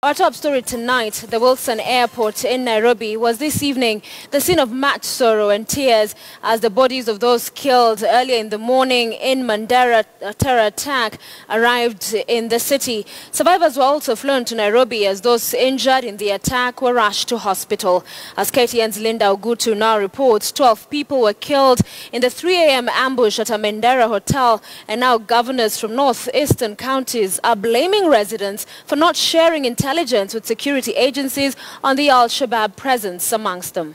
Our top story tonight, the Wilson Airport in Nairobi was this evening the scene of much sorrow and tears as the bodies of those killed earlier in the morning in Mandera terror attack arrived in the city. Survivors were also flown to Nairobi as those injured in the attack were rushed to hospital. As KTN's Linda Ogutu now reports, 12 people were killed in the 3 a.m. ambush at a Mandera hotel, and now governors from northeastern counties are blaming residents for not sharing intelligence with security agencies on the al-shabaab presence amongst them.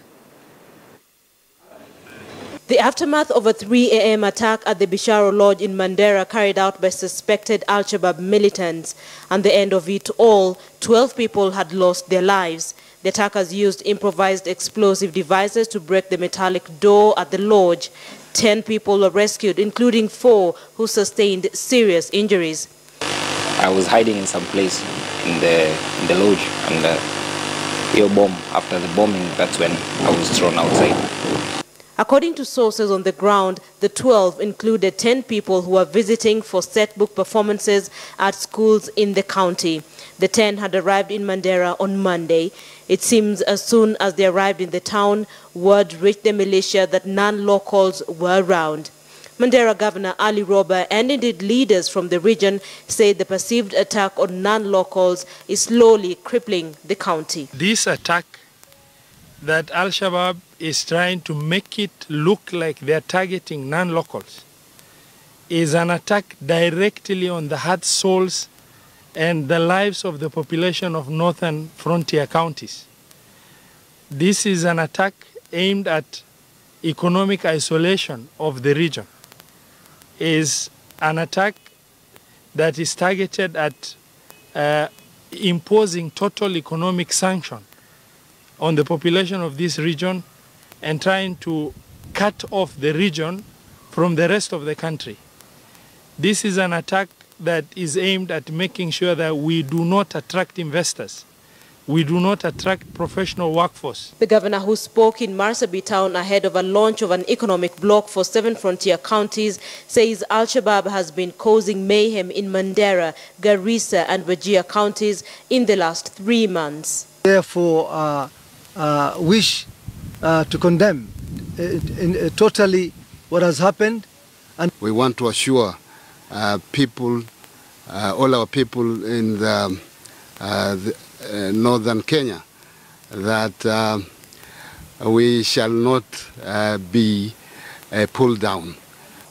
The aftermath of a 3 a.m. attack at the Bisharo Lodge in Mandera carried out by suspected al-shabaab militants. At the end of it all, 12 people had lost their lives. The attackers used improvised explosive devices to break the metallic door at the lodge. 10 people were rescued, including 4 who sustained serious injuries. I was hiding in some place in the lodge, and after the bombing, that's when I was thrown outside. According to sources on the ground, the 12 included 10 people who were visiting for set book performances at schools in the county. The 10 had arrived in Mandera on Monday. It seems as soon as they arrived in the town, word reached the militia that non-locals were around. Mandera Governor Ali Roba and indeed leaders from the region say the perceived attack on non-locals is slowly crippling the county. This attack that al-Shabaab is trying to make it look like they're targeting non-locals is an attack directly on the hearts, souls and the lives of the population of northern frontier counties. This is an attack aimed at economic isolation of the region. Is an attack that is targeted at imposing total economic sanction on the population of this region and trying to cut off the region from the rest of the country. This is an attack that is aimed at making sure that we do not attract investors. We do not attract professional workforce. The governor, who spoke in Marsabit town ahead of a launch of an economic bloc for 7 frontier counties, says al-Shabaab has been causing mayhem in Mandera, Garissa and Wajir counties in the last 3 months. Therefore, wish to condemn totally what has happened. And we want to assure people, all our people in the northern Kenya, that we shall not be pulled down.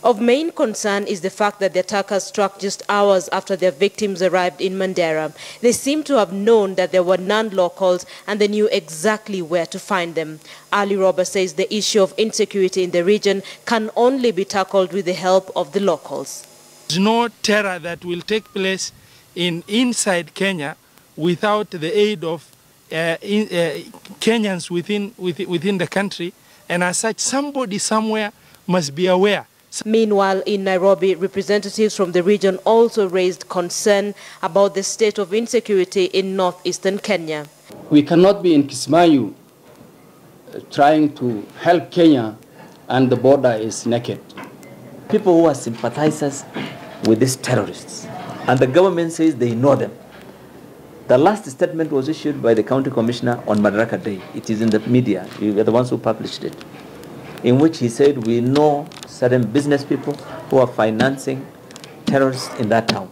Of main concern is the fact that the attackers struck just hours after their victims arrived in Mandera. They seem to have known that there were non-locals and they knew exactly where to find them. Ali Roba says the issue of insecurity in the region can only be tackled with the help of the locals. There's no terror that will take place inside Kenya without the aid of Kenyans within the country, and as such, somebody somewhere must be aware. Meanwhile, in Nairobi, representatives from the region also raised concern about the state of insecurity in northeastern Kenya. We cannot be in Kismayu trying to help Kenya and the border is naked. People who are sympathizers with these terrorists, and the government says they know them. The last statement was issued by the county commissioner on Madaraka Day. It is in the media. We are the ones who published it, in which he said we know certain business people who are financing terrorists in that town.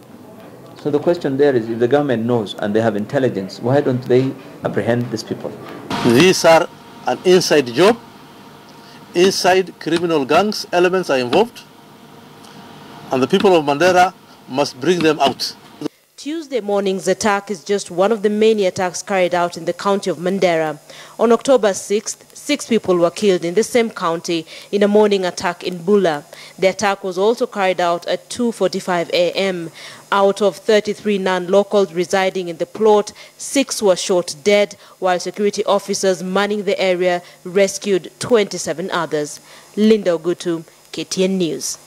So the question there is, if the government knows and they have intelligence, why don't they apprehend these people? These are an inside job. Inside criminal gangs, elements are involved, and the people of Mandera must bring them out. Tuesday morning's attack is just one of the many attacks carried out in the county of Mandera. On October 6th, 6 people were killed in the same county in a morning attack in Bula. The attack was also carried out at 2:45 a.m. Out of 33 non-locals residing in the plot, 6 were shot dead, while security officers manning the area rescued 27 others. Linda Ogutu, KTN News.